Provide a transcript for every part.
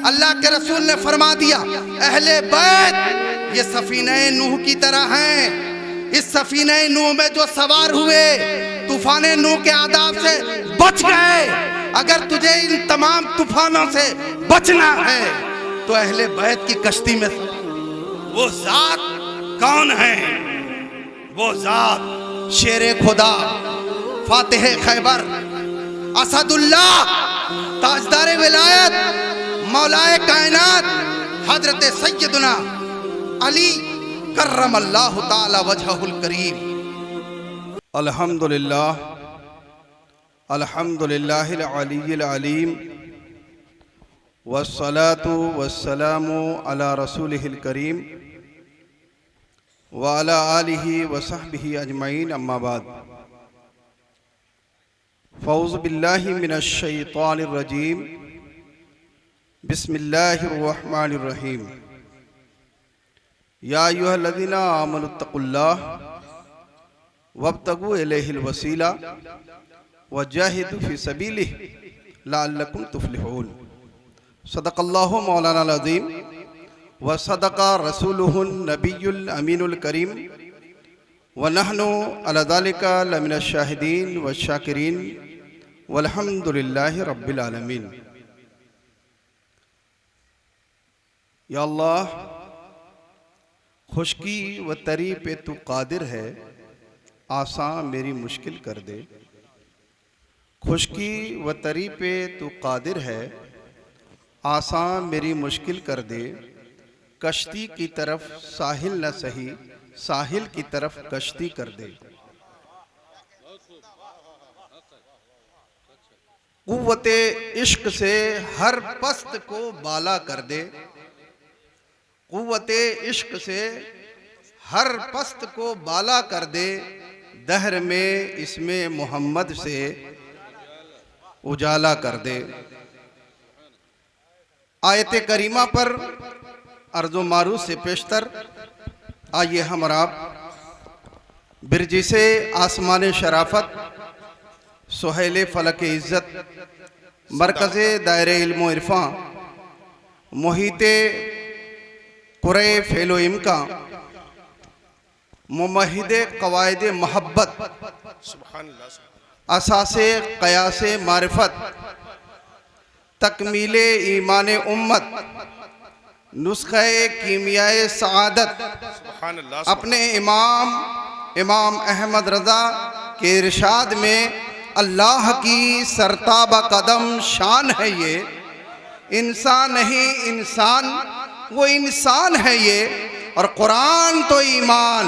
अल्लाह के रसूल ने फरमा दिया, अहले बैत ये सफीने नूह की तरह हैं। इस सफीने नूह में जो सवार हुए तूफान नूह के आदाब से बच गए। अगर तुझे इन तमाम तूफानों से बचना है तो अहले बैत की कश्ती में वो जात कौन है? वो जात शेरे खुदा, फातिह खैबर, असदुल्लाह, ताजदार विलायत, मौलाए कायनात हजरत सैयदना अली कर्रमल्लाहु ताला वजहुल करीम। अल्हम्दुलिल्लाह अल्हम्दुलिल्लाहिल अलीय्यिल अलीम वस्सलातु वस्सलामु अला रसूलिहिल करीम व अला आलिहि व सहबिहि अजमईन, अम्मा बाद। फ़ौज़ु बिल्लाहि मिनश शैतानिर रजीम, बिस्मिल्लाहिर्रहमानिर्रहीम। या अय्युहल्लज़ीना आमनुत्तक़ुल्लाह वब्तगू इलैहिल वसीला वजाहिदू फ़ी सबीलिहि लअल्लकुम तुफ़्लिहून। सदक़ल्लाहु मौलाना अज़ीम व सदक़ा रसूलुहुन नबियुल अमीनुल करीम व नहनु अला ज़ालिका लमिनश शाहिदीन व शाकिरीन वल्हम्दुलिल्लाहि रब्बिल आलमीन। या अल्लाह, खुशकी व तरी पे तू कादिर है, आसान मेरी मुश्किल कर दे। खुशकी व तरी पे तू कादिर है, आसान मेरी मुश्किल कर दे। कश्ती की तरफ साहिल न सही, साहिल की तरफ कश्ती कर दे। कुव्वते इश्क से हर पस्त को बाला कर दे। कुव्वते इश्क से हर पस्त को बाला कर दे। दहर में इसमें मोहम्मद से उजाला कर दे। आयत करीमा पर अर्ज़ो मारूफ से पेशतर आइए हम और आप बिरजी से आसमान शराफत, सुहेल फलक इज़्ज़त, मरकज़े दायरे इल्म इरफां, मोहिते कुरे फेलो इम्का, मुमहिदे क़वाइदे महब्बत, असासे क़यासे मारिफत, तकमीले ईमाने उम्मत, नुस्खे कीमियाए सआदत, अपने इमाम अहमद रज़ा के इरशाद में अल्लाह की सरताबा कदम शान है ये। इंसान नहीं इंसान, वो इंसान है ये। और कुरान तो ईमान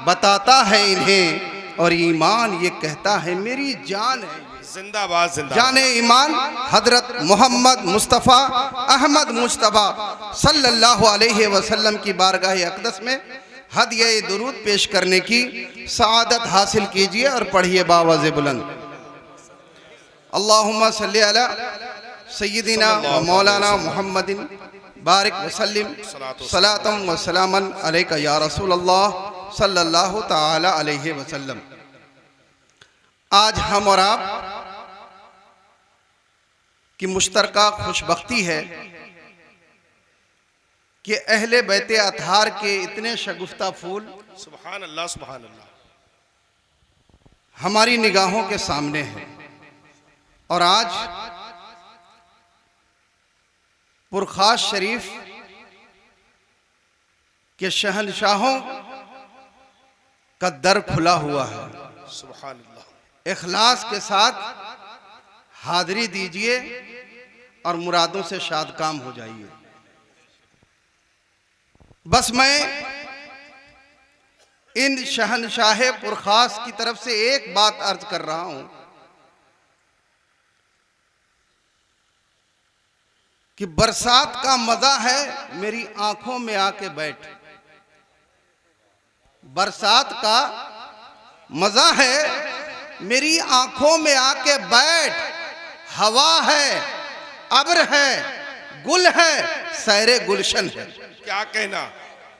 बताता है इन्हें, और ईमान ये कहता है मेरी जान है। जिंदाबाद जिंदाबाद। जाने ईमान हजरत मोहम्मद मुस्तफ़ा अहमद मुश्तबा सल्लल्लाहु अलैहि वसल्लम की बारगाह अक़दस में हदिया दुरूद पेश करने की सआदत हासिल कीजिए और पढ़िए बावाज़े बुलंद। अल्लाहुम्मा सल्ली अला सय्यिदिना व मौलाना मुहम्मदिन बारिक वसल्लिम सलातम व सलामन अलैका या रसूल अल्लाह सल्लल्लाहु ताला अलैहि वसल्लम। आज हम और आप की मुश्तरका खुशबख्ती है कि अहले बैते अतहार के इतने शगुफ्ता फूल सुभान अल्लाह सुभान अल्लाह हमारी निगाहों के सामने हैं। और आज पुरखास शरीफ के शहनशाहों का दर खुला हुआ है। सुभान अल्लाह। इखलास के साथ हाज़री दीजिए और मुरादों से शाद काम हो जाइए। बस मैं इन शहनशाह पुरखास की तरफ से एक बात अर्ज कर रहा हूं कि बरसात का मजा है मेरी आंखों में आके बैठ। बरसात का मजा है मेरी आंखों में आके बैठ। हवा है, अब्र है, गुल है, सैरे गुलशन है। क्या कहना,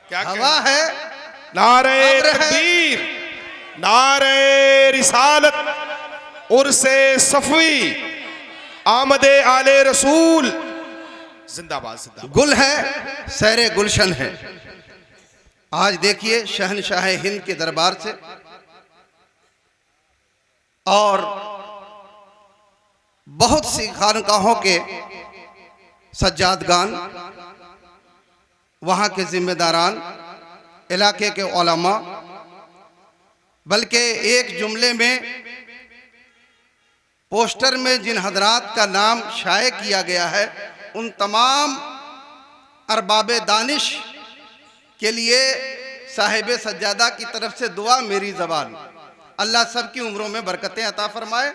क्या हवा है, नारे तकबीर, नारे रिसालत, उर्से सफ़वी, आमदे आले रसूल जिंदाबाद जिंदाबाद। गुल है, सैरे गुलशन है। आज देखिए शहनशाह हिंद के दरबार से और बहुत सी खानकाहों के सज्जादगान, वहाँ के जिम्मेदारान, इलाके के उलमा, बल्कि एक जुमले में पोस्टर में जिन हजरात का नाम शाये किया गया है, उन तमाम अरबाब दानिश के लिए साहिब सज्जादा की तरफ से दुआ मेरी ज़बान। अल्लाह सबकी उम्रों में बरकतें अता फरमाए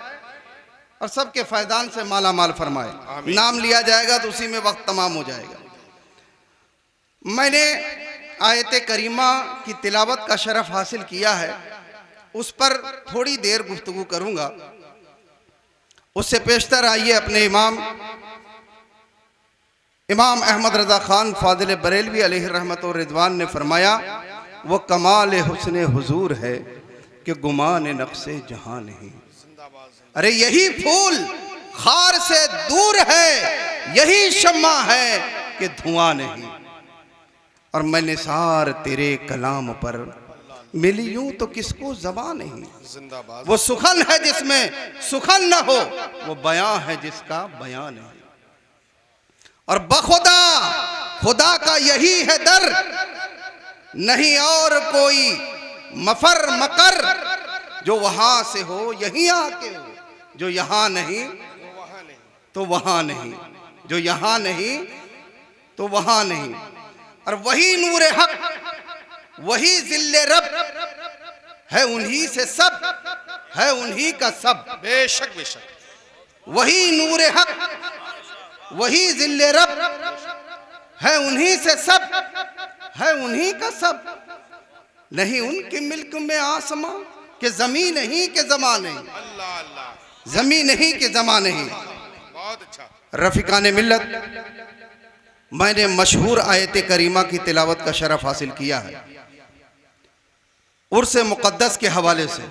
और सबके फैजान से माला माल फरमाए। नाम लिया जाएगा तो उसी में वक्त तमाम हो जाएगा। मैंने आयत करीमा की तिलावत का शरफ हासिल किया है, उस पर थोड़ी देर गुफ्तगू करूंगा। उससे पेशतर आइए अपने इमाम अहमद रज़ा खान फादिल बरेलवी अलैहि रहमत व रिज़वान ने फरमाया, वो कमाल हुस्न हुजूर है कि गुमान नक्शे जहां नहीं। अरे यही फूल खार से दूर है, यही शम्मा है कि धुआं नहीं। और मैं निसार तेरे कलाम पर मिली यूं तो किसको ज़बान नहीं। जिंदाबाद। वो सुखन है जिसमें सुखन न हो, वो बयां है जिसका बयां नहीं। और बखुदा खुदा का यही है दर, नहीं और कोई मफर मकर। जो वहां से हो यहीं आके हो, जो यहां नहीं तो वहां नहीं, जो यहां नहीं तो वहां नहीं। और वही नूर हक, वही जिल्ले रब है, उन्हीं से सब है, उन्हीं का सब। बेशक बेशक। वही नूर हक, वही जिल्ले रब है, उन्हीं से सब है, उन्हीं का सब। नहीं उनकी मिल्क में आसमां के जमीन नहीं के जमा नहीं। अल्लाह अल्लाह। जमीन नहीं के जमा नहीं। बहुत अच्छा। रफीकान मिल्लत, मैंने मशहूर आयत करीमा की तिलावत का शरफ हासिल किया है उर्स मुक़द्दस के हवाले से,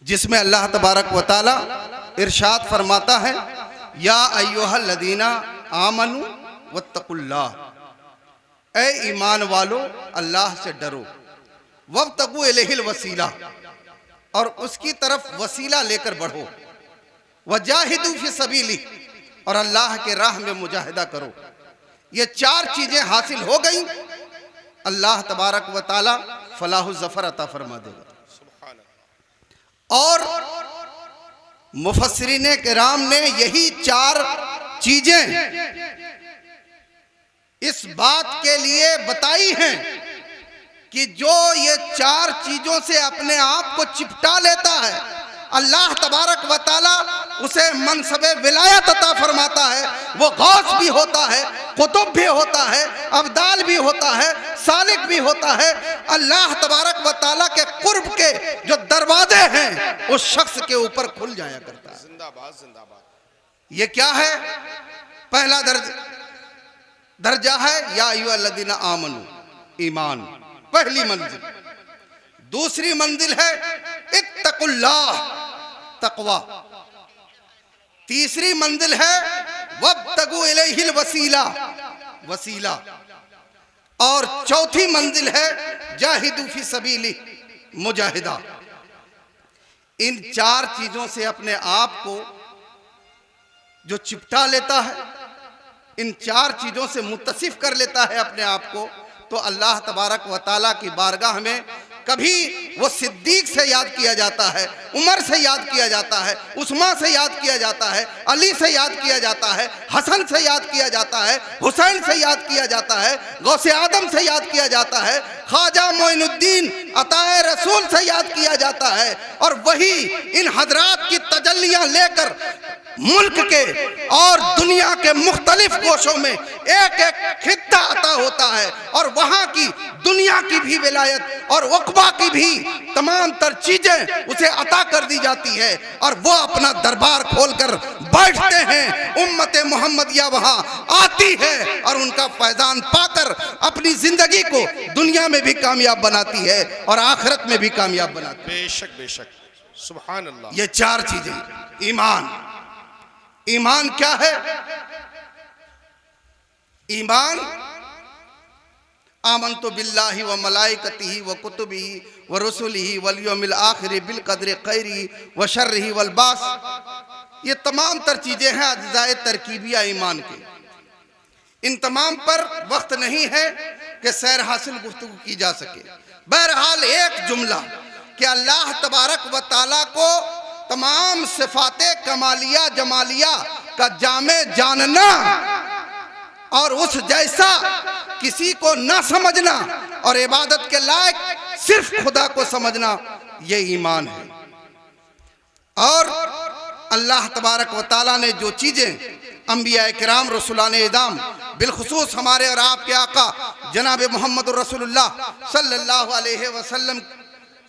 जिसमें अल्लाह तबारक व तआला इरशाद फरमाता है, या अय्युहल्लज़ीना आमनू वत्तकुल्लाह, ए ईमान वालो अल्लाह से डरो, वब्तगू इलैहिल वसीला, और उसकी तरफ वसीला लेकर बढ़ो, वजाहिदू फी सबीली, और अल्लाह के राह में मुजाहिदा करो। ये चार चीजें हासिल हो गई, अल्लाह तबारक व तआला फलाहु ज़फ़र अता फरमा देगा। और मुफस्सिरीने किराम ने यही चार चीजें इस बात के लिए बताई हैं कि जो ये चार चीजों से अपने आप को चिपटा लेता है, अल्लाह तबारक व तआला उसे मनसबे विलायत अता फरमाता है। वो गौस भी होता है, कुतुब भी होता है, अब्दाल भी होता है, सालिक भी होता है। अल्लाह तबारक व तआला के कुर्ब के जो दरवाजे हैं उस शख्स के ऊपर खुल जाया करता है। जिंदाबाद जिंदाबाद। ये क्या है? पहला दर्जा है या अय्युहल्लज़ीना आमनू, ईमान, पहली मंजिल। दूसरी मंजिल है इत्तकुल्लाह, तकवा। तीसरी मंजिल है वब्तगू इलैहिल वसीला, वसीला। और चौथी मंजिल है जाहिदू फी सबीली, मुजाहिदा। इन चार चीजों से अपने आप को जो चिपटा लेता है, इन चार चीजों से मुत्तसिफ कर लेता है अपने आप को, तो अल्लाह तबारक व तआला की बारगाह में कभी वो सिद्दीक से याद किया जाता है, उमर से याद किया जाता है, उस्मान से याद किया जाता है, अली से याद किया जाता है, हसन से याद किया जाता है, हुसैन से याद किया जाता है, गौसे आदम से याद किया जाता है, ख्वाजा मोइनुद्दीन अताए रसूल से याद किया जाता है। और वही इन हजरात की तजल्लियां लेकर मुल्क के और दुनिया के मुख्तलिफ कोशों में एक एक खित्ता अता होता है, और वहाँ की दुनिया की भी विलायत और उक़बा की भी तमाम तर चीजें उसे अता कर दी जाती है, और वो अपना दरबार खोलकर बैठते हैं। उम्मत मोहम्मदिया वहाँ आती है और उनका फैजान पाकर अपनी जिंदगी को दुनिया में भी कामयाब बनाती है और आखिरत में भी कामयाब बनाती है। बेशक बेशक। सुभान अल्लाह। ये चार चीजें, ईमान, ईमान क्या है? ईमान आमन्तु बिल्लाहि व मलाइकतिही व कुतुबिही व रुसुलिही वल यौमिल आखिरि बिल क़द्रि खैरिही व शर्रिही वल बास। ये तमाम तर चीज़ें हैं अज्जाए तरकीबिया ईमान के। इन तमाम पर वक्त नहीं है कि सैर हासिल गुफ्तगू की जा सके। बहरहाल एक जुमला कि अल्लाह तबारक व ताला को तमाम सिफाते कमालिया जमालिया का जामे जानना और उस जैसा किसी को ना समझना और इबादत के लायक सिर्फ खुदा को समझना, ये ईमान है। और अल्लाह तबारक व ताला ने जो चीज़ें अंबिया किराम रसूलान इदाम बिलखुसूस हमारे और आपके आका जनाब मोहम्मद रसूलुल्लाह सल्लल्लाहु अलैहि वसल्लम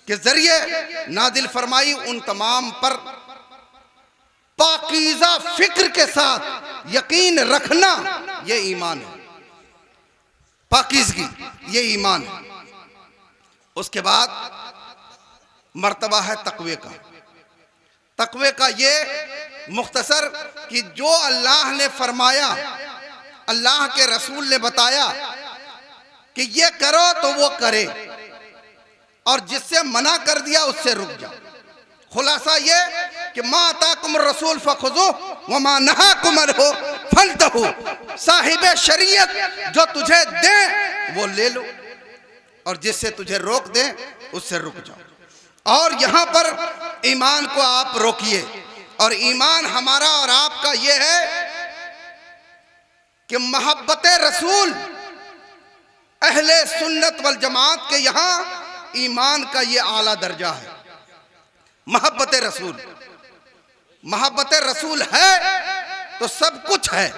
के जरिए नादिल फरमाई, उन तमाम पर पाकीज़ा फिक्र के साथ यकीन रखना, ये ईमान है। पाकीज़गी ये ईमान है। उसके बाद मर्तबा है तकवे का। तकवे का ये मुख्तसर कि जो अल्लाह ने फरमाया, अल्लाह के रसूल ने बताया कि ये करो तो वो करे, और जिससे मना कर दिया उससे रुक जाओ। खुलासा ये कि मा अताकुम रसूल फखुज़ू व मा नहाकुम अन्हु फंतहू। साहिब शरीयत जो तुझे दे वो ले लो, और जिससे तुझे रोक दे उससे रुक जाओ। और यहाँ पर ईमान को आप रोकिए, और ईमान हमारा और आपका ये है कि मोहब्बत रसूल अहले सुन्नत वल जमात के यहाँ ईमान का ये आला दर्जा है। मोहब्बत रसूल, मोहब्बत रसूल है तो सब कुछ है,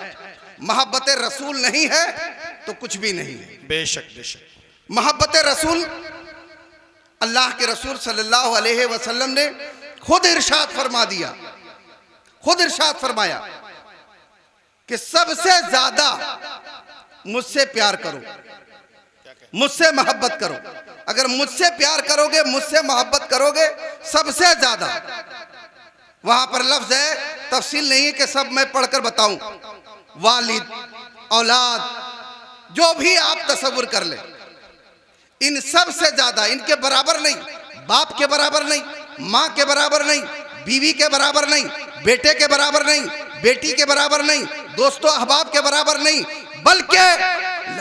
मोहब्बत रसूल नहीं है तो कुछ भी नहीं है। बेशक बेशक। मोहब्बत रसूल, अल्लाह के रसूल सल्लल्लाहु अलैहि वसल्लम ने खुद इरशाद फरमा दिया, खुद इरशाद फरमाया कि सबसे ज्यादा मुझसे प्यार करो, मुझसे मोहब्बत करो। अगर मुझसे प्यार करोगे, मुझसे मोहब्बत करोगे सबसे ज्यादा, वहां पर लफ्ज है, तफसील नहीं है कि सब मैं पढ़कर बताऊं। वालिद, औलाद, जो भी आप तसव्वुर कर ले, इन सब से ज्यादा, इनके बराबर नहीं, बाप के बराबर नहीं, माँ के बराबर नहीं, बीवी के बराबर नहीं, बेटे के बराबर नहीं, बेटी के बराबर नहीं, दोस्तों अहबाब के बराबर नहीं, बल्कि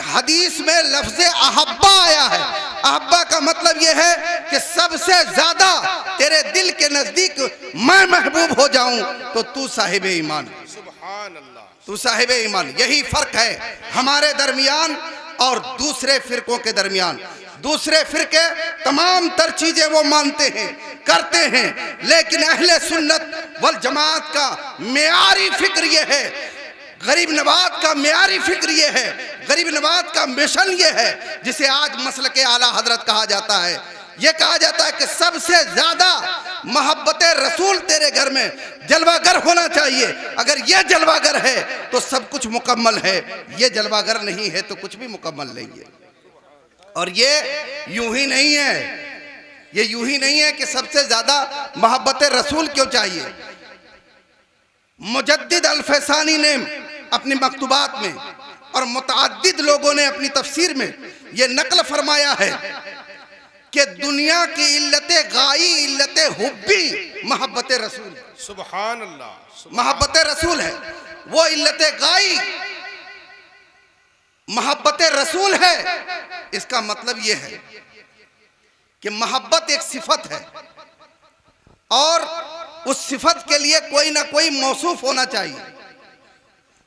हदीस में लफ्ज़ अहब्बा आया है। अहब्बा का मतलब यह है कि सबसे ज्यादा तेरे दिल के नजदीक मैं महबूब हो जाऊं तो तू साहिब ईमान, सुभान अल्लाह, तू साहिब ईमान। यही फर्क है हमारे दरमियान और दूसरे फिरकों के दरमियान। दूसरे फिरके तमाम तर चीजें वो मानते हैं, करते हैं, लेकिन अहले सुन्नत वल जमात का मेयारी फिक्र ये है, गरीब नवाज का मेयारी फिक्र ये है, गरीब नवाज का मिशन ये है, जिसे आज मसलके आला हजरत कहा जाता है। ये कहा जाता है कि सबसे ज्यादा मोहब्बत रसूल तेरे घर में जलवागर होना चाहिए। अगर ये जलवागर है तो सब कुछ मुकम्मल है, ये जलवागर नहीं है तो कुछ भी मुकम्मल नहीं है। और ये यूं ही नहीं है, ये यूं ही नहीं है कि सबसे ज्यादा मोहब्बत रसूल क्यों चाहिए। मुजद्दिद अल-फैसानी ने अपनी मकतूबात में और मुतअद्दिद लोगों ने अपनी तफसीर में ये नकल फरमाया है कि दुनिया की इल्लते गाई, इल्लते हुब्बी मोहब्बत रसूल, सुभान अल्लाह, मोहब्बत रसूल है। वो इल्लते गाई मोहब्बत रसूल है। इसका मतलब ये है कि मोहब्बत एक सिफत है, और उस सिफत के लिए कोई ना कोई मौसूफ होना चाहिए,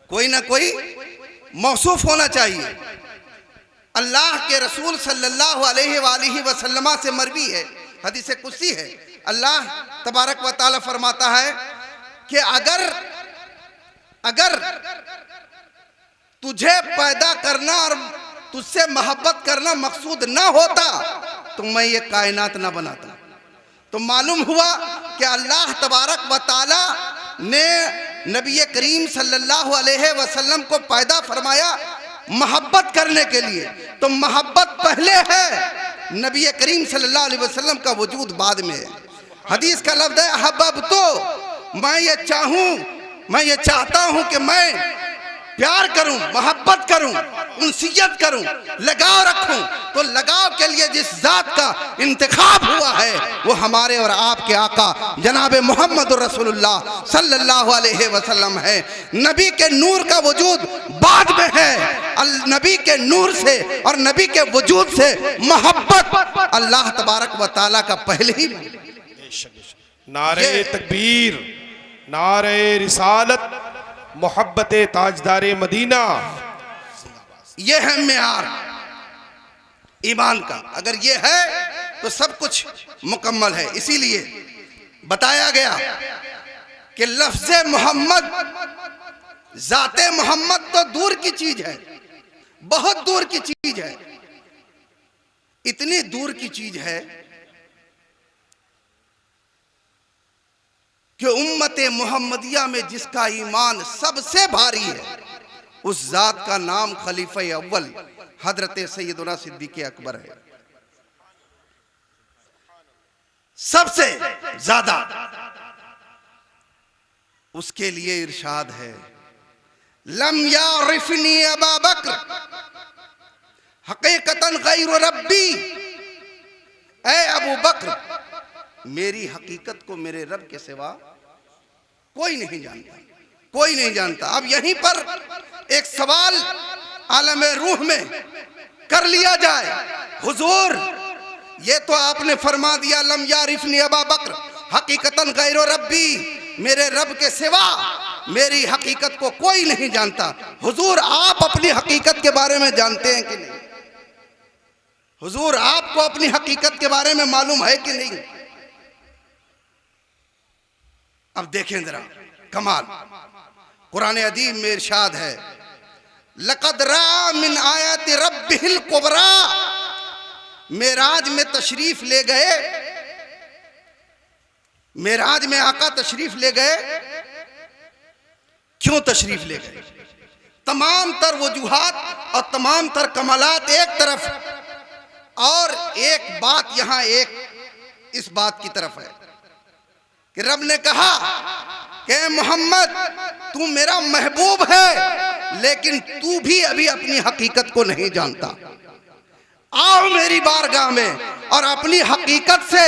कोई ना कोई मौसूफ होना चाहिए। अल्लाह के रसूल सल्लल्लाहु अलैहि वसल्लम से मरवी है, हदीस कुदसी है, अल्लाह तबारक व तआला फरमाता है कि अगर तुझे पैदा करना और तुझसे मोहब्बत करना मकसूद ना होता तो मैं ये कायनात ना बनाता। तो मालूम हुआ कि अल्लाह तबारक व तआला ने नबी करीम सल्लल्लाहु अलैहि वसल्लम को पैदा फरमाया मोहब्बत करने के लिए। तो मोहब्बत पहले है, नबी करीम सल्लल्लाहु अलैहि वसल्लम का वजूद बाद में है। हदीस का लफ्ज़ है अहबब, तो मैं ये चाहूँ मैं ये चाहता हूं कि मैं प्यार करूं, मोहब्बत करूं, उनसियत करूं, लगाव रखूं, तो लगाव के लिए जिस जात का इंतखाब हुआ है वो हमारे और आपके आका जनाब मोहम्मद रसूलुल्लाह सल्लल्लाहु अलैहि वसल्लम है। नबी के नूर का वजूद बाद में है। नबी के नूर से और नबी के वजूद से मोहब्बत अल्लाह तबारक व तआला का पहले ही। नारे तकबीर, नारे रिसालत, मोहब्बत ताजदारे मदीना, ये है मेयार ईमान का। अगर ये है तो सब कुछ मुकम्मल है। इसीलिए बताया गया कि लफ्ज़े मोहम्मद, ज़ाते मोहम्मद तो दूर की चीज है, बहुत दूर की चीज है। इतनी दूर की चीज है कि उम्मत मोहम्मदिया में जिसका ईमान सबसे भारी है उस जात का नाम खलीफा अव्वल हजरत सैयदना सिद्दीक़ अकबर है। सबसे ज्यादा उसके लिए इरशाद है, लम यारिफनी अबा बकर हकीकतन गैर रब्बी, ऐ अबू बकर मेरी हकीकत को मेरे रब के सिवा कोई नहीं जानता, कोई नहीं जानता। अब यहीं पर एक सवाल आलम रूह में कर लिया जाए। हुजूर ये तो आपने फरमा दिया लम यारिफनी अबा बकर हकीकतन गैर रब्बी, मेरे रब के सिवा मेरी हकीकत को कोई नहीं जानता। हुजूर आप अपनी हकीकत के बारे में जानते हैं कि नहीं? हुजूर आपको अपनी हकीकत के बारे में मालूम है कि नहीं? अब देखें जरा कमाल, कुरान अदीम में इरशाद है, लक़द रा मिन आयाति रब्बिहिल कुबरा, मेराज में तशरीफ ले गए, मेराज में आका तशरीफ ले गए। क्यों तशरीफ ले गए? तमाम तर वजूहात और तमाम तर कमालात एक तरफ, और एक बात यहां एक इस बात की तरफ है कि रब ने कहा कि मोहम्मद तू मेरा महबूब है, लेकिन तू भी अभी अपनी हकीकत को नहीं जानता। आओ मेरी बारगाह में और अपनी हकीकत से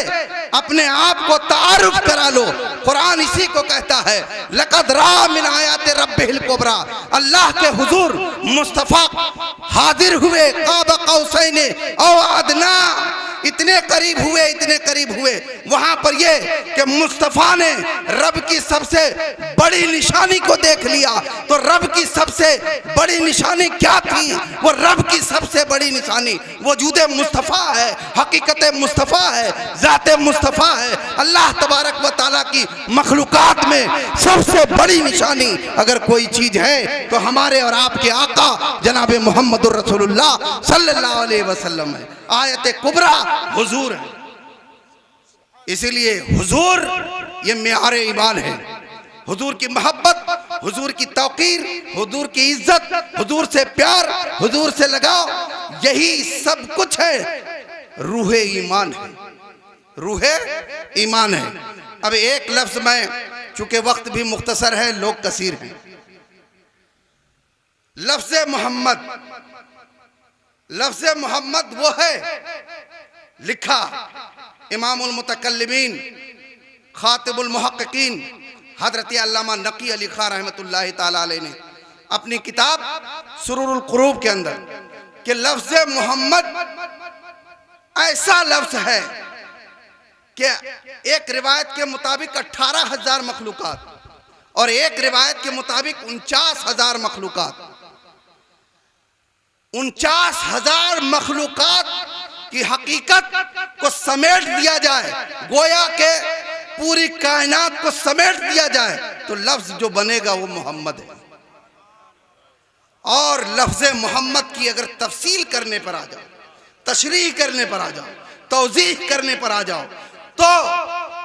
अपने आप को तारुफ करा लो। कुरान इसी को कहता है, लक़द रा मिन आयाति रब्बिहिल कुबरा, अल्लाह के हुजूर मुस्तफ़ा हाजिर हुए, क़ाब क़ौसैन औ अदना, इतने करीब हुए, इतने करीब हुए। वहां पर ये कि मुस्तफ़ा ने रब की सबसे बड़ी निशानी को देख लिया। तो रब की सबसे बड़ी निशानी क्या थी? वो रब की सबसे बड़ी निशानी वजूदे मुस्तफ़ा है, हकीकत मुस्तफ़ा है, ज़ाते मुस्तफ़ा है। अल्लाह तबारक व तआला की मखलूक़ात में सबसे बड़ी निशानी अगर कोई चीज़ है तो हमारे और आपके आका जनाब मोहम्मद रसूलुल्लाह सल्लल्लाहु अलैहि वसल्लम है। आयत कुबरा हुजूर है। इसीलिए हुजूर ये मेयार ईमान है। हुजूर की मोहब्बत, हुजूर की तौकीर, हुजूर की इज्जत, हुजूर से प्यार, हुजूर से लगाव, यही सब कुछ है। रूह ईमान है, रूह ईमान है। अब एक लफ्ज में, चूंकि वक्त भी मुख्तसर है, लोग कसीर हैं, लफ्ज़ मोहम्मद, लफ्ज़ मोहम्मद वो है, लिखा इमामुल मुतकल्लिमीन खातिबुल मुहक्किकीन हज़रत अल्लामा नकी अली खां रहमतुल्लाहि ताला अलैह ने अपनी किताब सुरूरुल कुरूब के अंदर कि लफ्ज़ मोहम्मद ऐसा लफ्ज़ है कि एक रिवायत के मुताबिक 18,000 मखलूक़ात और एक रिवायत के मुताबिक 49,000 मखलूक़ात, 49,000 मखलूक़ात की हकीकत को समेट दिया जाए, गोया के पूरी कायनात को समेट दिया जाए, तो लफ्ज जो बनेगा वो मोहम्मद है। और लफ्ज़ मोहम्मद की अगर तफसील करने पर आ जाओ, तशरीह करने पर आ जाओ, तौज़ीह करने पर आ जाओ, तो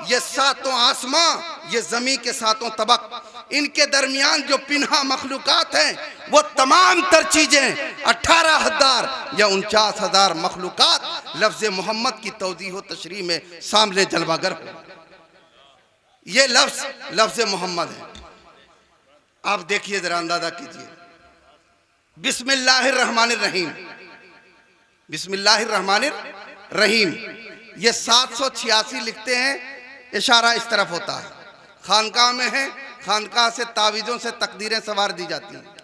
ये सातों आसमां, ये ज़मीन के सातों तबक, इनके दरमियान जो पिन्हा मखलूक़ात हैं वो तमाम तर चीज़ें 18,000 या 49,000 मखलूक़ात लफ्ज़ मोहम्मद की तौज़ीह व तशरीह में सामने जलवागर हो। ये लफ्ज़ मोहम्मद है। आप देखिए जरा, अंदाजा कीजिए। बिस्मिल्लाहिर्रहमानिर्रहीम, बिस्मिल्लाहिर्रहमानिर्रहीम, ये 786 लिखते हैं, इशारा इस तरफ होता है। खानकाह में है, खानकाह से तावीज़ों से तकदीरें सवार दी जाती हैं।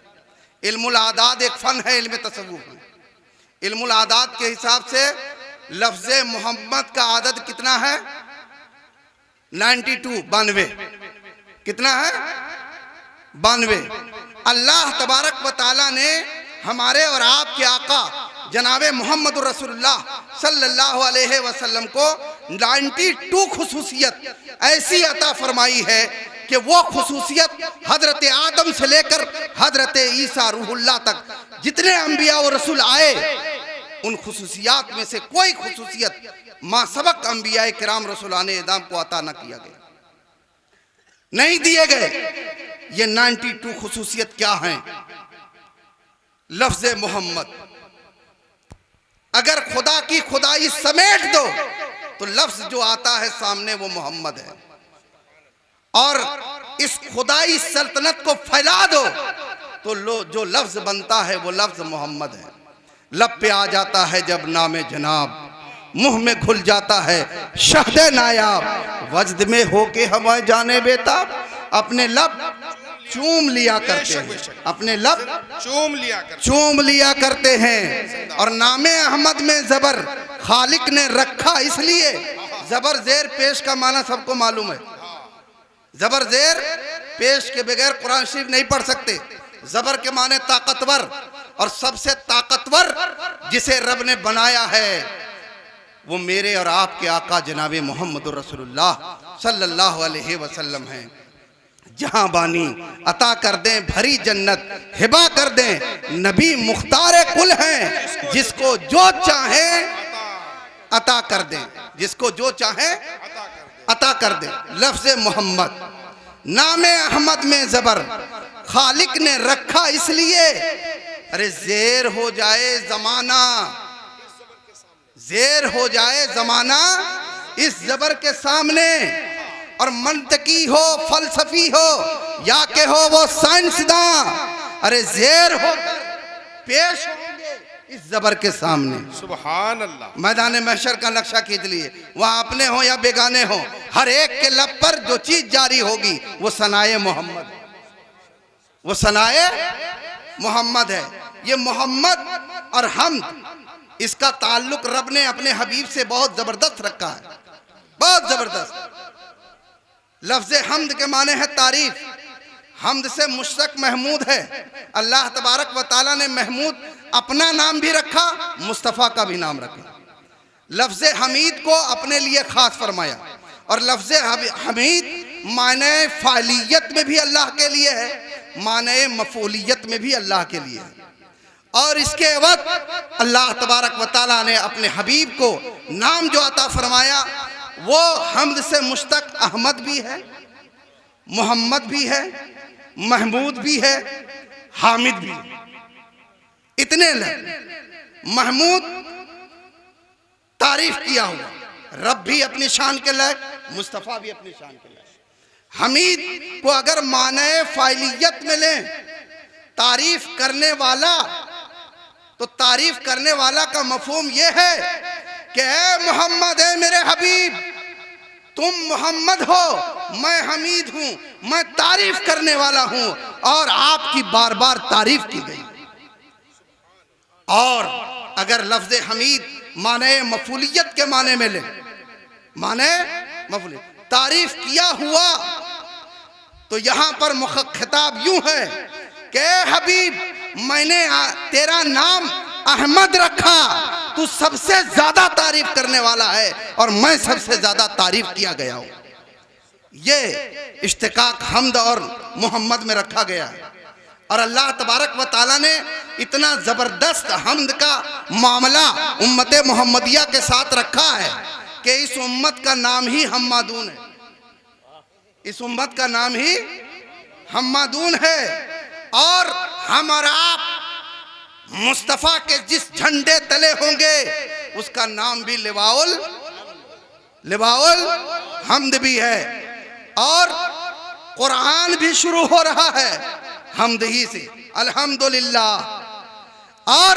इल्मुल आदाद एक फ़न है, इल्म तसव्वुफ़ है। इल्मुल आदाद के हिसाब से लफ्ज़ मोहम्मद का आदद कितना है? 92 कितना है? 92। अल्लाह तबारक व तआला ने हमारे और आपके आका जनाबे मोहम्मद रसूलुल्लाह सल्लल्लाहु अलैहि वसल्लम को 92 खुसूसियत ऐसी अता फरमाई है कि वो खुसूसियत हजरत आदम से लेकर हजरत ईसा रूहुल्लाह तक जितने अंबिया और रसूल आए, उन खुसूसियात में से कोई खुसूसियत मा सबक अंबिया किराम रसूलाने इदाम को अता न किया गया, नहीं दिए गए। ये 92 खुसूसियत क्या हैं? लफ्ज़ मोहम्मद, अगर खुदा की खुदाई समेट दो तो लफ्ज़ जो आता है सामने वो मोहम्मद है, और इस खुदाई सल्तनत को फैला दो तो जो लफ्ज़ बनता है वो लफ्ज़ मोहम्मद है। लब पे आ जाता है जब नाम जनाब, मुंह में घुल जाता है शहदे नायाब, वजद में होके हमें जाने बेताब, अपने लब चूम लिया करते हैं, अपने लब चूम लिया करते हैं। और नामे अहमद में जबर खालिक ने रखा इसलिए, जबर जेर पेश का माना सबको मालूम है। जबर जेर पेश के बगैर कुरान शरीफ नहीं पढ़ सकते। जबर के माने ताकतवर, और सबसे ताकतवर जिसे रब ने बनाया है वो मेरे और आपके आका जनाबे मोहम्मद रसूलुल्लाह सल्लल्लाहु अलैहि वसल्लम हैं। जहां बानी अता कर दें भरी जन्नत, हिबा कर दें नबी मुख्तार कुल हैं, जिसको जो चाहे अता कर दें, जिसको जो चाहे अता कर दें। लफ्ज़ मोहम्मद, नामे अहमद में जबर खालिक ने रखा इसलिए, अरे जेर हो जाए जमाना, जेर हो जाए जमाना इस जबर के सामने, और मंतकी हो फलसफी हो या के हो वो साइंसदां, अरे जेर हो पेश होंगे इस जबर के सामने। सुभान अल्लाह। मैदान महशर का नक्शा खींच लिए, वहां अपने हो या बेगाने हो, हर एक के लब पर जो चीज जारी होगी वो सनाए मोहम्मद, वो सनाए मोहम्मद है। ये मोहम्मद और हमद, इसका ताल्लुक रब ने अपने हबीब से बहुत जबरदस्त रखा है, बहुत जबरदस्त। लफ्ज़ हमद के माने है तारीफ, हमद से मुश्तक महमूद है। अल्लाह तबारक व ताला ने महमूद अपना नाम भी रखा, मुस्तफ़ा का भी नाम रखा। लफ्ज़ हमीद को अपने लिए खास फरमाया, और लफ्ज़ हमीद माने फ़ालियत में भी अल्लाह के लिए है, माने मफूलियत में भी अल्लाह के लिए है। और इसके वक्त अल्लाह तबारक व ताला ने अपने हबीब को नाम जो अता फरमाया वो हमद से मुश्तक अहमद भी है, मोहम्मद भी है, महमूद भी है, हामिद भी है। इतने महमूद तारीफ किया हुआ, रब भी अपनी शान के लायक, मुस्तफ़ा भी अपनी शान के लायक। हमीद को अगर माने फाइलियत में लें, तारीफ करने वाला, तो तारीफ करने वाला का मफहूम यह है कि ऐ मोहम्मद, है मेरे हबीब, तुम मोहम्मद हो, मैं हमीद हूं, मैं तारीफ करने वाला हूं, और आपकी बार बार तारीफ की गई। और अगर लफ्ज़ हमीद माने मफूलियत के माने में ले, माने मफूलियत तारीफ किया हुआ, तो यहां पर खिताब यूं है कि हबीब, मैंने तेरा नाम अहमद रखा, तू सबसे ज्यादा तारीफ करने वाला है, और मैं सबसे ज्यादा तारीफ किया गया हूं। ये इश्तिकाक हमद और मोहम्मद में रखा गया है। और अल्लाह तबारक व ताला ने इतना जबरदस्त हमद का मामला उम्मत मोहम्मदिया के साथ रखा है कि इस उम्मत का नाम ही हम्मादून है, इस उम्मत का नाम ही हम्मादून है। और हम और आप मुस्तफ़ा के जिस झंडे तले होंगे उसका नाम भी लिवाउल हमद भी है। और कुरान भी शुरू हो रहा है, हमदही से, अल्हम्दुलिल्लाह। और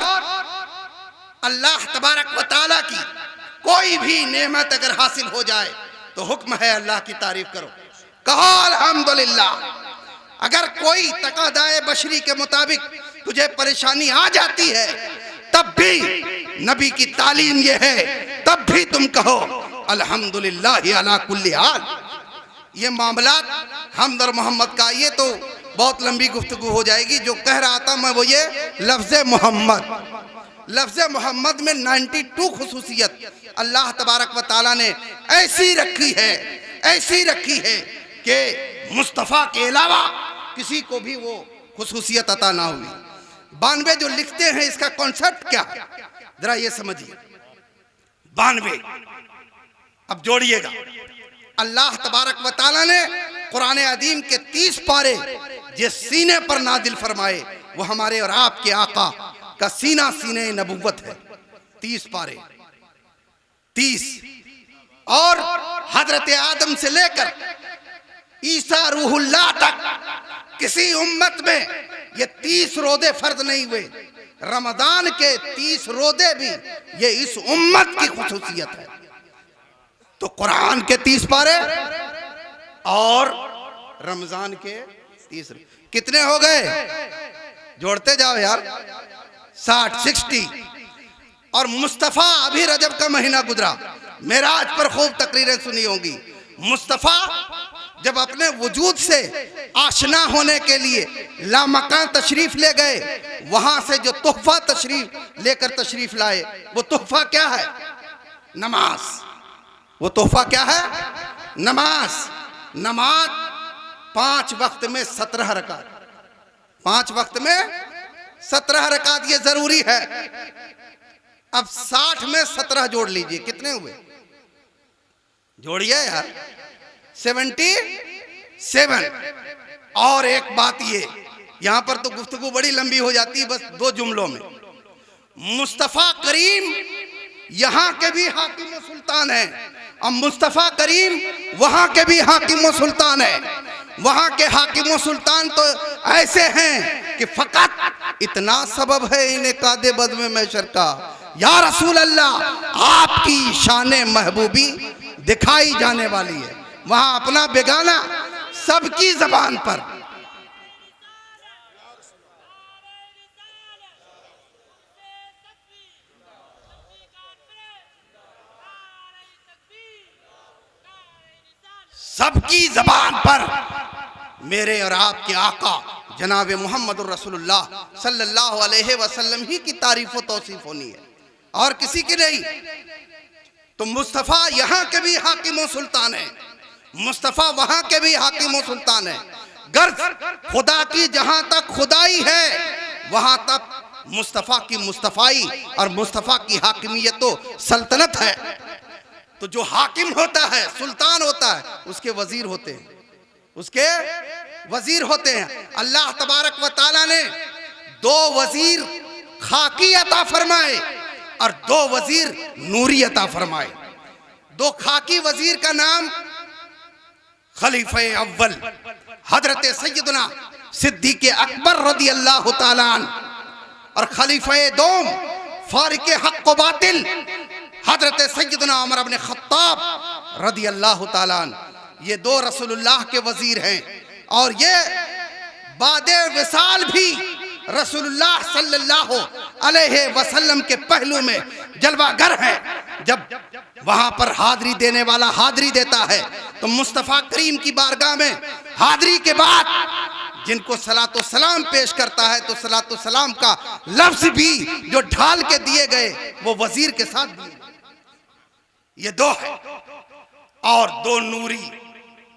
अल्लाह तबारक व तआला की कोई भी नेमत अगर हासिल हो जाए तो हुक्म है अल्लाह की तारीफ करो, कहो अल्हम्दुलिल्लाह। अगर कोई तकादाए बशरी के मुताबिक तुझे परेशानी आ जाती है तब भी नबी की तालीम ये है, तब भी तुम कहो अल्हम्दुलिल्लाह अला कुल्ली हाल। ये मामलात हमद और मोहम्मद का, ये तो बहुत लंबी गुफ्तगू हो जाएगी। जो कह रहा था मैं वो ये लफ्ज़ मोहम्मद, लफ्ज़ मोहम्मद में 92 खुसूसियत अल्लाह तबारक व ताला ने ऐसी रखी है, ऐसी रखी है कि मुस्तफ़ा के अलावा किसी को भी वो खुसूसियत अता ना हुई। 92 जो लिखते हैं इसका कॉन्सेप्ट क्या है जरा ये समझिए। 92 अब जोड़िएगा। अल्लाह तबारक व ताला ने कुरान अदीम के 30 पारे जिस सीने पर नादिल फरमाए वो हमारे और आपके आका का सीना सीने नबुव्वत है। 30 पारे, 30। और हजरत आदम से लेकर ईसा रूहुल्लाह तक किसी उम्मत में ये 30 रोदे फर्ज नहीं हुए। रमजान के 30 रोदे भी ये इस उम्मत की खुसूसियत है। तो कुरान के 30 पारे और रमजान के 30 कितने हो गए? जोड़ते जाओ यार, 60, 60। और मुस्तफ़ा, अभी रजब का महीना गुजरा, मेराज पर खूब तकरीरें सुनी होंगी। मुस्तफ़ा जब अपने वजूद से आशना होने के लिए लामकान तशरीफ ले गए, वहां से जो तोहफा तशरीफ लाए, वो तोहफा क्या है? नमाज। वो तोहफा क्या है? नमाज। नमाज 5 वक्त में 17 रकात, 5 वक्त में 17 रकात ये जरूरी है। अब 60 में 17 जोड़ लीजिए, कितने हुए? जोड़िए यार, 77। और एक बात ये, यहां पर तो गुफ्तगू बड़ी लंबी हो जाती है, बस 2 जुमलों में। मुस्तफ़ा करीम यहां के भी हाकिम व सुल्तान है, और मुस्तफ़ा करीम वहां के भी हाकिम व सुल्तान है। वहां के हाकिम व सुल्तान तो ऐसे हैं कि फकत इतना सबब है इन्हें कादे बद में मैशर का, या रसूल अल्लाह आपकी शान महबूबी दिखाई जाने वाली है। वहां अपना बेगाना सबकी जबान पर। सबकी जबान पर मेरे और आपके आका जनाब मोहम्मद रसूलुल्लाह सल्लल्लाहु अलैहि वसल्लम ही की तारीफ व तौसीफ होनी है, और किसी की नहीं। तो मुस्तफ़ा यहाँ के भी हाकिम व सुल्तान है, मुस्तफ़ा वहाँ के भी हाकिम व सुल्तान है। गर्ज खुदा की जहाँ तक खुदाई है वहाँ तक मुस्तफ़ा की मुस्तफ़ाई और मुस्तफ़ा की हाकिमियत तो सल्तनत है। तो जो हाकिम होता है, सुल्तान होता है, उसके वजीर होते हैं, उसके वजीर होते हैं। अल्लाह तबारक व ताला ने 2 वजीर खाकी अता फरमाए और 2 वजीर नूरी अता फरमाए। 2 खाकी वजीर का नाम खलीफे अव्वल हजरत सैयदना सिद्दीक़ अकबर रदी अल्लाह ताला अन्हु, और खलीफे दोम फारिक हक़ व बातिल हजरत सैयदना उमर इब्न खत्ताब रदी अल्लाह ताला अन्हु। ये 2 रसूलुल्लाह के वजीर हैं, और ये बादे विसाल भी रसूलुल्लाह सल्लल्लाहु अलैहि वसल्लम के पहलू में जलवागर है। जब वहां पर हाजिरी देने वाला हाजिरी देता है तो मुस्तफ़ा करीम की बारगाह में हाजिरी के बाद जिनको सलातो सलाम पेश करता है, तो सलातो सलाम का लफ्ज भी जो ढाल के दिए गए वो वजीर के साथ दिए। ये 2 है। और 2 नूरी।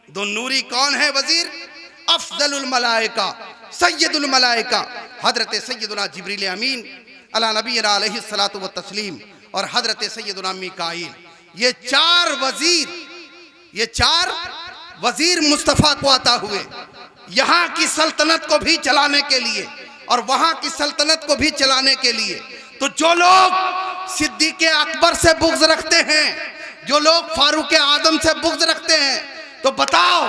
2 नूरी कौन है वजीर? अफजलुल मलाइका सैयदुल मलाइका हजरत सैयदना जिब्रील अमीन अला नबीना अलैहि सलातु व तस्लीम और हजरत सैयदना मीकाईल। ये 4 वजीर मुस्तफ़ा को अता हुए, यहाँ की सल्तनत को भी चलाने के लिए और वहाँ की सल्तनत को भी चलाने के लिए। तो जो लोग सिद्दीक़ अकबर से बुग़्ज़ रखते हैं, जो लोग फारूक आदम से बुग़्ज़ रखते हैं, तो बताओ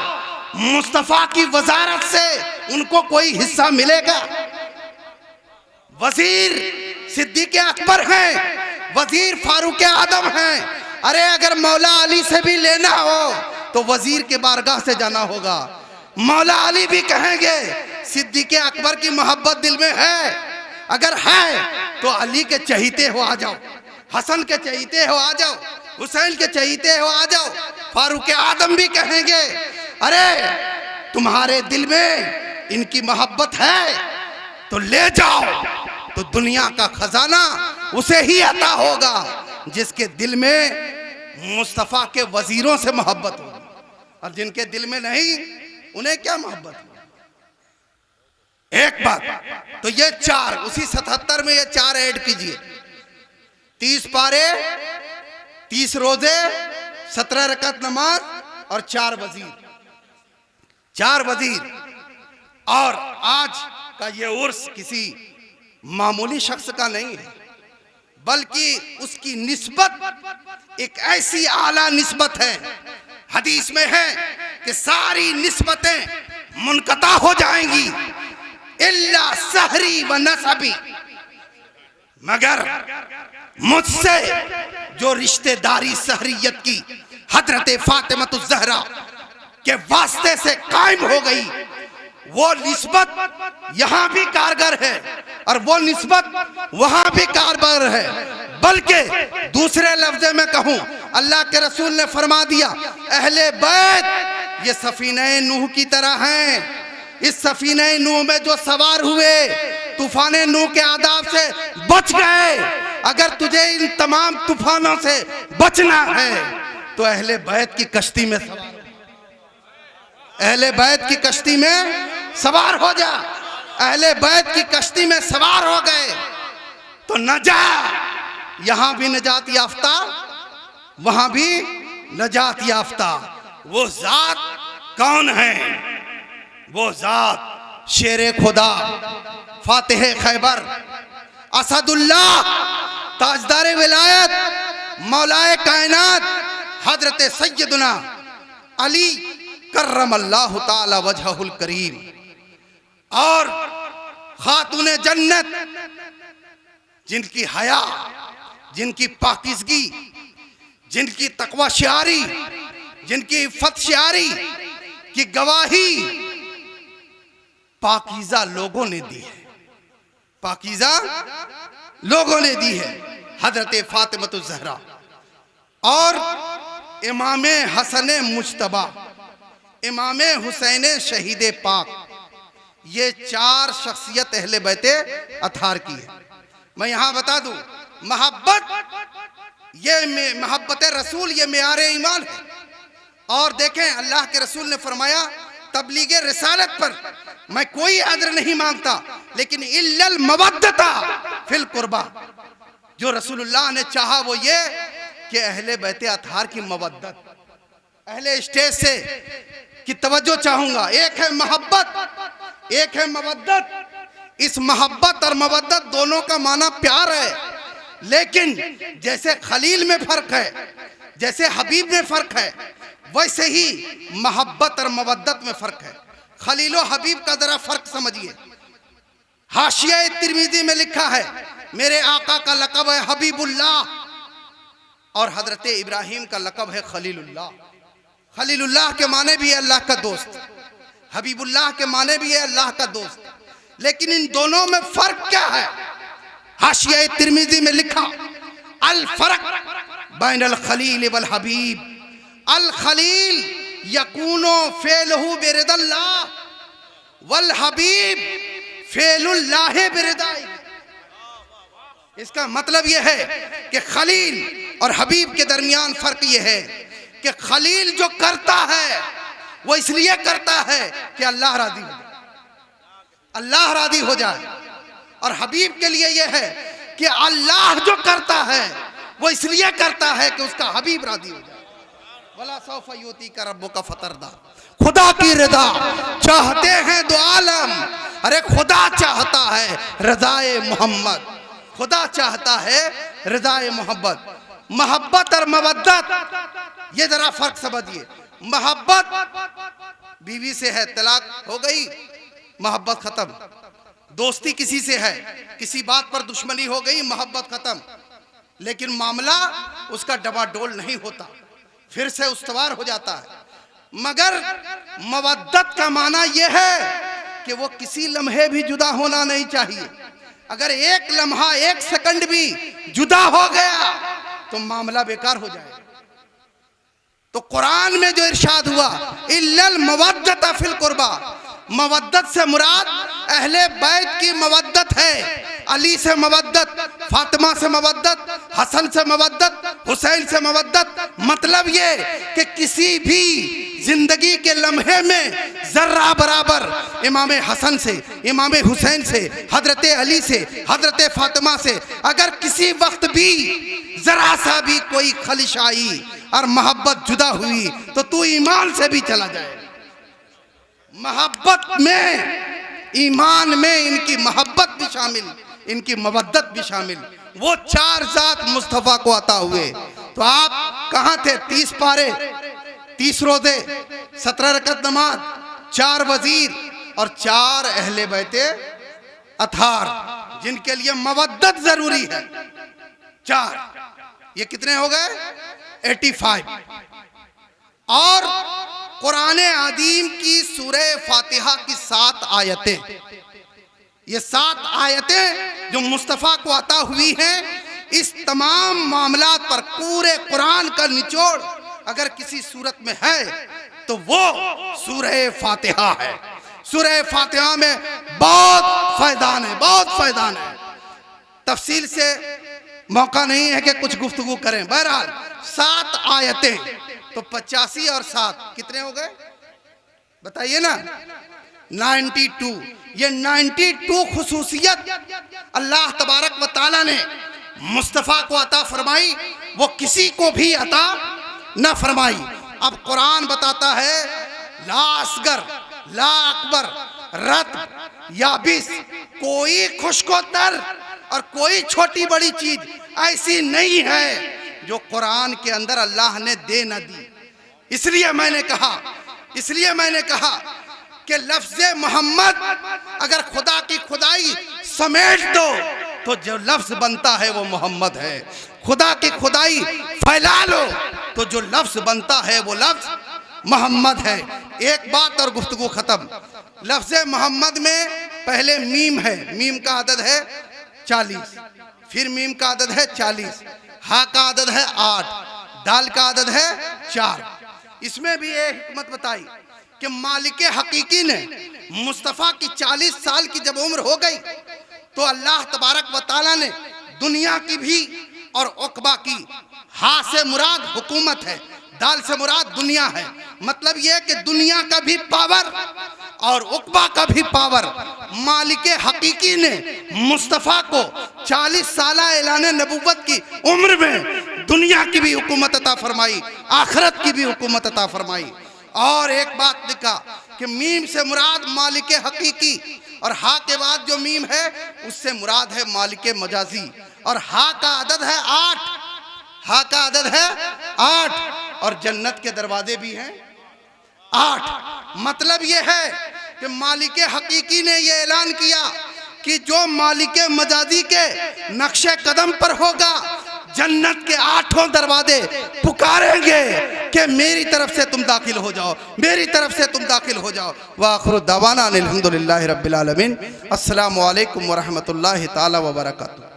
मुस्तफ़ा की वजारत से उनको कोई हिस्सा मिलेगा? वजीर सिद्दीक अकबर हैं, वजीर फारूक आदम हैं। अरे अगर मौला अली से भी लेना हो तो वजीर के बारगाह से जाना होगा। मौला अली भी कहेंगे सिद्दीक अकबर की मोहब्बत दिल में है, अगर है तो अली के चहीते हो आ जाओ, हसन के चहीते हो आ जाओ, हुसैन के चहीते हो आ जाओ। फारूक आदम भी कहेंगे अरे तुम्हारे दिल में इनकी मोहब्बत है तो ले जाओ। तो दुनिया का खजाना उसे ही अता होगा जिसके दिल में मुस्तफा के वजीरों से मोहब्बत हो, और जिनके दिल में नहीं उन्हें क्या मोहब्बत हो। एक बात तो ये चार, उसी 77 में ये चार ऐड कीजिए। 30 पारे, 30 रोजे, 17 रकात नमाज और 4 वजीर, 4 वजीर। और आज का ये उर्स किसी मामूली शख्स का नहीं है, बल्कि उसकी निस्बत एक ऐसी आला निस्बत है। हदीस में है कि सारी निस्बतें मुनक़ता हो जाएंगी इल्ला सहरी व नसबी, मगर मुझसे जो रिश्तेदारी सहरियत की हजरत फातिमतुज़ ज़हरा के वास्ते से कायम हो गई, वो निस्बत यहाँ भी कारगर है और वो निस्बत वहाँ भी कारगर है। बल्कि दूसरे लफ्ज़ में कहूँ, अल्लाह के रसूल ने फरमा दिया अहले बैत ये सफीने नूह की तरह हैं। इस सफीने नूह में जो सवार हुए तूफाने नूह के आदाब से बच गए। अगर तुझे इन तमाम तूफानों से बचना है तो अहले बैत की कश्ती में सवार, अहले बैत की कश्ती में सवार हो जा। अहले बैत की कश्ती में सवार हो गए तो नजा, यहां भी नजात याफ्ता, वहां भी नजात याफ्ता। वो जात कौन है? वो जात शेरे खुदा, फातिह खैबर, असदुल्लाह, ताजदार विलायत, मौलाए कायनात हजरत सैयदना अली कर्रमल्लाहु ताला वजहुल करीम, और खातूने जन्नत जिनकी हया, जिनकी पाकीज़गी, जिनकी तकवा शियारी, जिनकी इफ़्फ़त शियारी की गवाही पाकीज़ा लोगों ने दी है, पाकीज़ा लोगों ने दी है। हजरत फातिमतुज़ ज़हरा और इमाम हसन मुज्तबा, इमाम हुसैन शहीद पाक, ये 4 शख्सियत अहले बैते अथार की है। मैं यहाँ बता दूँ, मोहब्बत, ये मोहब्बत रसूल, ये मेयार ईमान है। और देखें अल्लाह के रसूल ने फरमाया तबलीग रिसालत पर मैं कोई अजर नहीं मांगता, लेकिन इल्लल मवद्दता फिल कुर्बा। जो रसूलुल्लाह ने चाहा वो ये कि अहले बैते अथार की मवद्दत, अहले स्टेज से की तवज्जो चाहूंगा। एक है मोहब्बत, एक है मवद्दत। इस मोहब्बत और मवद्दत दोनों का माना प्यार है, लेकिन जैसे खलील में फर्क है, जैसे हबीब में फर्क है, वैसे ही मोहब्बत और मवद्दत में फर्क है। खलील और हबीब का जरा फर्क समझिए। हाशिया तिरमिज़ी में लिखा है मेरे आका का लक़ब है हबीबुल्लाह और हजरत इब्राहिम का लक़ब है खलीलुल्लाह। खलीलुल्लाह के माने भी है अल्लाह का दोस्त, हबीबुल्लाह के माने भी है अल्लाह का दोस्त। लेकिन इन दोनों में फर्क क्या है? हाशिया तिरमिज़ी में लिखा अल फर्क बैन अल खलील वल हबीब, अल खलील यकूनो फेलहु बिरिदल्लाह वल हबीब फेलुल्लाह बिरिदाई। इसका मतलब यह है कि खलील और हबीब के दरमियान फर्क यह है कि खलील जो करता है वो इसलिए करता है कि अल्लाह राजी हो जाए, अल्लाह राजी हो जाए। और हबीब के लिए यह है कि अल्लाह जो करता है वो इसलिए करता है कि उसका हबीब राजी हो जाए। वला सौफा युती का रब्बो का फतरदा, खुदा की रजा चाहते हैं दो आलम। अरे खुदा चाहता है रजाए मोहम्मद, खुदा चाहता है रजाए मोहब्बत। मोहब्बत और मवद्दत ये जरा फर्क समझिए। मोहब्बत बीवी से है, तलाक हो गई, मोहब्बत खत्म। दोस्ती किसी से है, किसी बात पर दुश्मनी हो गई, मोहब्बत खत्म। लेकिन मामला उसका डबाडोल नहीं होता, फिर से उस्तवार हो जाता है। मगर मवद्दत का माना यह है कि वो किसी लम्हे भी जुदा होना नहीं चाहिए। अगर एक लम्हा, एक सेकंड भी जुदा हो गया तो मामला बेकार हो जाएगा। तो कुरान में जो इरशाद हुआ, इल्लल मवद्दत फिल कुर्बा, मवद्दत से मुराद अहले बैत की मवद्दत है। अली से मवद्दत, फातिमा से मवद्दत, हसन से मवद्दत, हुसैन से मवद्दत। मतलब ये कि किसी भी जिंदगी के लम्हे में जर्रा बराबर इमाम हसन से, इमाम हुसैन से, हजरत अली से, हजरत फातिमा से अगर किसी वक्त भी जरा सा भी कोई खलिश आई और मोहब्बत जुदा हुई तो तू ईमान से भी चला जाए। मोहब्बत में, ईमान में इनकी मोहब्बत भी शामिल, इनकी मवद्दत भी शामिल। वो चार जात मुस्तफा को अता हुए। तो आप कहाँ थे? 30 पारे, 30 रोजे, 17 रकत नमाज, 4 वजीर और 4 अहले बैते अथार, जिनके लिए मवद्दत जरूरी है। 4, ये कितने हो गए? 85। और कुरान अदीम की सूरह फातिहा की 7 आयतें, ये 7 आयतें जो मुस्तफ़ा को अता हुई हैं, इस तमाम मामलात पर पूरे कुरान का निचोड़ अगर किसी सूरत में है तो वो सूरह फातिहा है। सूरह फातिहा में बहुत फ़ैदान है, बहुत फ़ैदान है। तफसील से मौका नहीं है कि कुछ गुफ्तगू करें। बहरहाल 7 आयतें, तो 85 और 7 कितने हो गए बताइए ना? 92। ये 92 खुसूसियत अल्लाह तबारक व तआला ने मुस्तफ़ा को अता फरमाई, वो किसी को भी अता न फरमाई। अब कुरान बताता है ला असगर ला अकबर रत याबिस, कोई खुश्कोतर और कोई छोटी बड़ी चीज ऐसी नहीं है जो कुरान के अंदर अल्लाह ने दे न दी। इसलिए मैंने कहा कि लफ्ज़ मोहम्मद अगर खुदा की खुदाई समेट दो तो जो लफ्ज़ बनता है वो मोहम्मद है। खुदा की खुदाई फैला लो तो जो लफ्ज़ बनता है वो लफ्ज़ मोहम्मद है। एक बात और गुफ्तगू ख़त्म। लफ्ज़ मोहम्मद में पहले मीम है, मीम का अदद है 40, फिर मीम का अदद है 40, हा का अदद है 8, दाल का अदद है 4। इसमें भी एक हिकमत बताई कि मालिक हकीकी ने मुस्तफ़ा की 40 साल की जब उम्र हो गई तो अल्लाह तबारक व तआला ने दुनिया की भी और उक़बा की, हा से मुराद हुकूमत है, दाल से मुराद दुनिया है। मतलब यह कि दुनिया का भी पावर और उक़बा का भी पावर मालिक हकीकी ने मुस्तफ़ा को 40 साल ऐलान नबुव्वत की उम्र में दुनिया की भी हुकूमत अता फरमाई, आखिरत की भी हुकूमत अता फरमाई। और एक बात लिखा कि मीम से मुराद मालिक हकीकी और हा के बाद जो मीम है उससे मुराद है मालिक मजाजी। और हा का अदद है 8, हा का अदद है 8 और जन्नत के दरवाजे भी हैं 8। मतलब ये है कि मालिक हकीकी ने ये ऐलान किया कि जो मालिक मजाजी के नक्शे कदम पर होगा, जन्नत के 8 दरवाजे पुकारेंगे कि मेरी तरफ से तुम दाखिल हो जाओ, मेरी तरफ से तुम दाखिल हो जाओ। व आखिरु दावाना अनिल हम्दुलिल्लाहि रब्बिल आलमीन। अस्सलामु अलैकुम व रहमतुल्लाहि ताला व बरकातुहू।